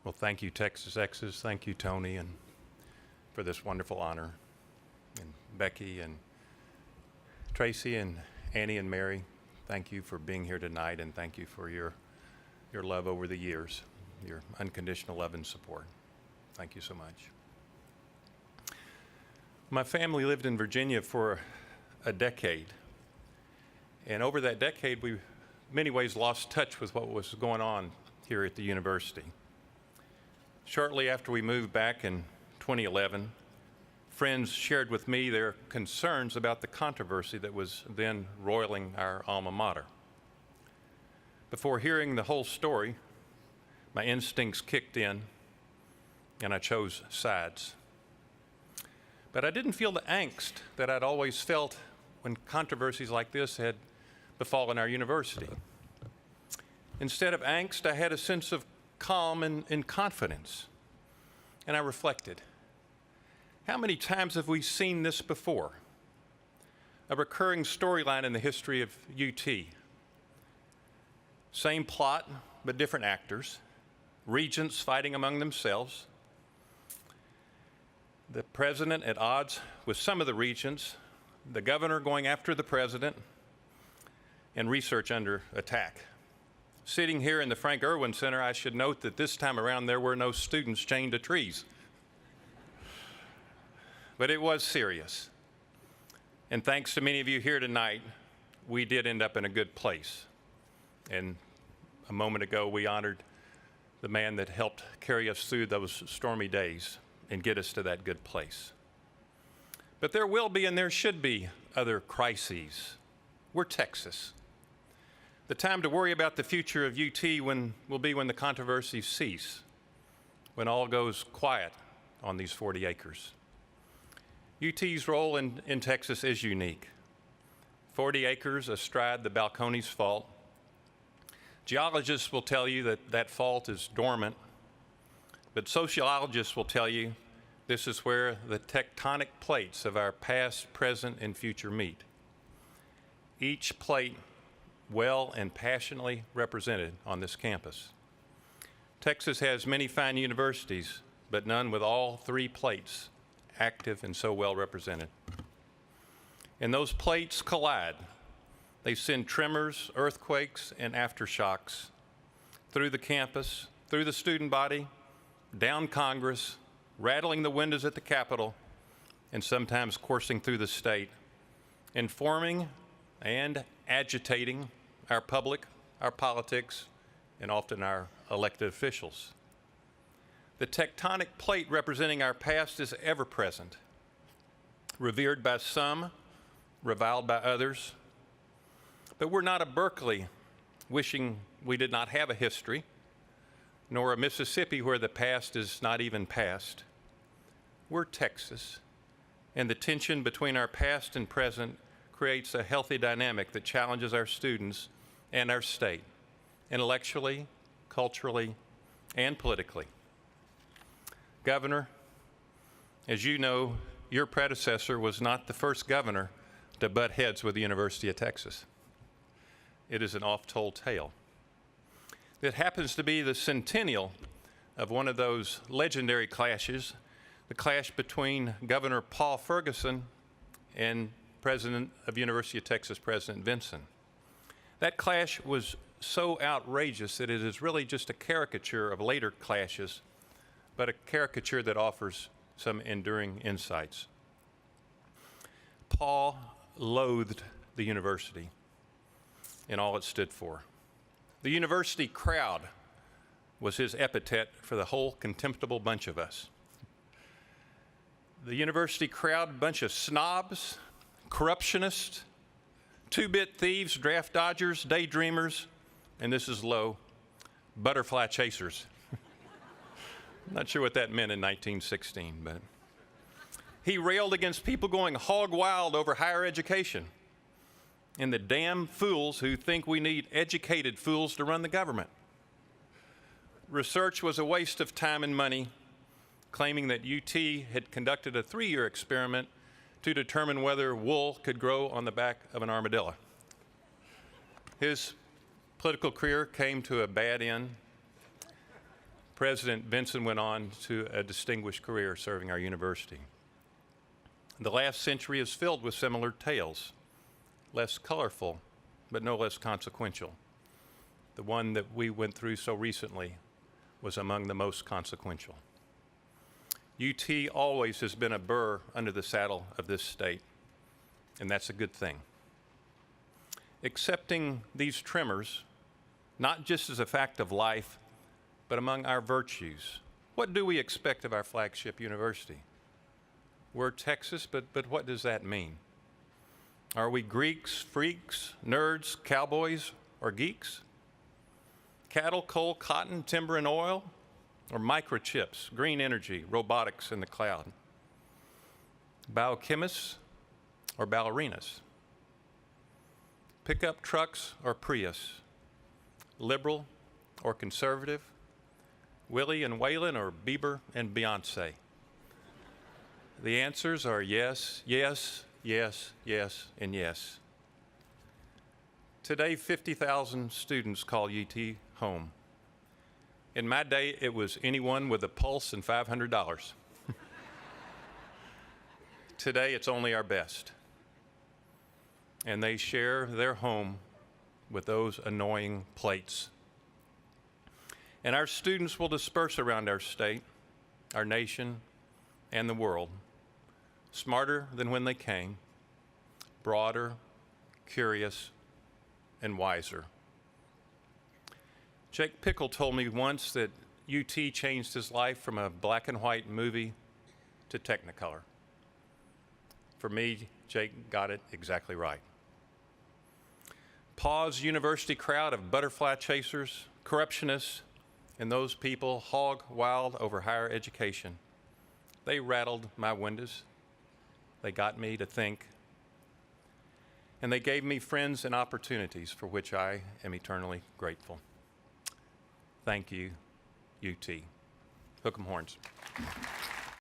Well, thank you, Texas Exes. Thank you, Tony, and for this wonderful honor. And Becky and Tracy and Annie and Mary, thank you for being here tonight, and thank you for your love over the years, your unconditional love and support. Thank you so much. My family lived in Virginia for a decade, and over that decade, we in many ways lost touch with what was going on here at the university. Shortly after we moved back in 2011, friends shared with me their concerns about the controversy that was then roiling our alma mater. Before hearing the whole story, my instincts kicked in and I chose sides. But I didn't feel the angst that I'd always felt when controversies like this had befallen our university. Instead of angst, I had a sense of calm and confidence. And I reflected, how many times have we seen this before? A recurring storyline in the history of UT. Same plot, but different actors. Regents fighting among themselves. The president at odds with some of the regents. The governor going after the president. And research under attack. Sitting here in the Frank Irwin Center, I should note that this time around there were no students chained to trees. But it was serious. And thanks to many of you here tonight, we did end up in a good place. And a moment ago, we honored the man that helped carry us through those stormy days and get us to that good place. But there will be and there should be other crises. We're Texas. The time to worry about the future of UT will be when the controversies cease, when all goes quiet on these 40 acres. UT's role in Texas is unique. 40 acres astride the Balcones Fault. Geologists will tell you that that fault is dormant, but sociologists will tell you this is where the tectonic plates of our past, present, and future meet. Each plate well and passionately represented on this campus. Texas has many fine universities, but none with all three plates active and so well represented. And those plates collide. They send tremors, earthquakes, and aftershocks through the campus, through the student body, down Congress, rattling the windows at the Capitol, and sometimes coursing through the state, informing and agitating our public, our politics, and often our elected officials. The tectonic plate representing our past is ever present, revered by some, reviled by others. But we're not a Berkeley wishing we did not have a history, nor a Mississippi where the past is not even past. We're Texas, and the tension between our past and present creates a healthy dynamic that challenges our students and our state, intellectually, culturally, and politically. Governor, as you know, your predecessor was not the first governor to butt heads with the University of Texas. It is an oft-told tale. It happens to be the centennial of one of those legendary clashes, the clash between Governor Paul Ferguson and President of University of Texas, President Vinson. That clash was so outrageous that it is really just a caricature of later clashes, but a caricature that offers some enduring insights. Paul loathed the university and all it stood for. The university crowd was his epithet for the whole contemptible bunch of us. The university crowd, bunch of snobs, corruptionists, two-bit thieves, draft dodgers, daydreamers, and this is low, butterfly chasers. I'm not sure what that meant in 1916, but he railed against people going hog wild over higher education and the damn fools who think we need educated fools to run the government. Research was a waste of time and money, claiming that UT had conducted a 3-year experiment to determine whether wool could grow on the back of an armadillo. His political career came to a bad end. President Benson went on to a distinguished career serving our university. The last century is filled with similar tales, less colorful, but no less consequential. The one that we went through so recently was among the most consequential. UT always has been a burr under the saddle of this state, and that's a good thing. Accepting these tremors, not just as a fact of life, but among our virtues. What do we expect of our flagship university? We're Texas, but what does that mean? Are we Greeks, freaks, nerds, cowboys, or geeks? Cattle, coal, cotton, timber, and oil? Or microchips, green energy, robotics in the cloud? Biochemists or ballerinas? Pickup trucks or Prius? Liberal or conservative? Willie and Waylon or Bieber and Beyonce? The answers are yes, yes, yes, yes, and yes. Today, 50,000 students call UT home. In my day, it was anyone with a pulse and $500. Today, it's only our best. And they share their home with those annoying plates. And our students will disperse around our state, our nation, and the world, smarter than when they came, broader, curious, and wiser. Jake Pickle told me once that UT changed his life from a black and white movie to Technicolor. For me, Jake got it exactly right. Pause university crowd of butterfly chasers, corruptionists, and those people hog wild over higher education. They rattled my windows. They got me to think. And they gave me friends and opportunities for which I am eternally grateful. Thank you, UT. Hook 'em horns.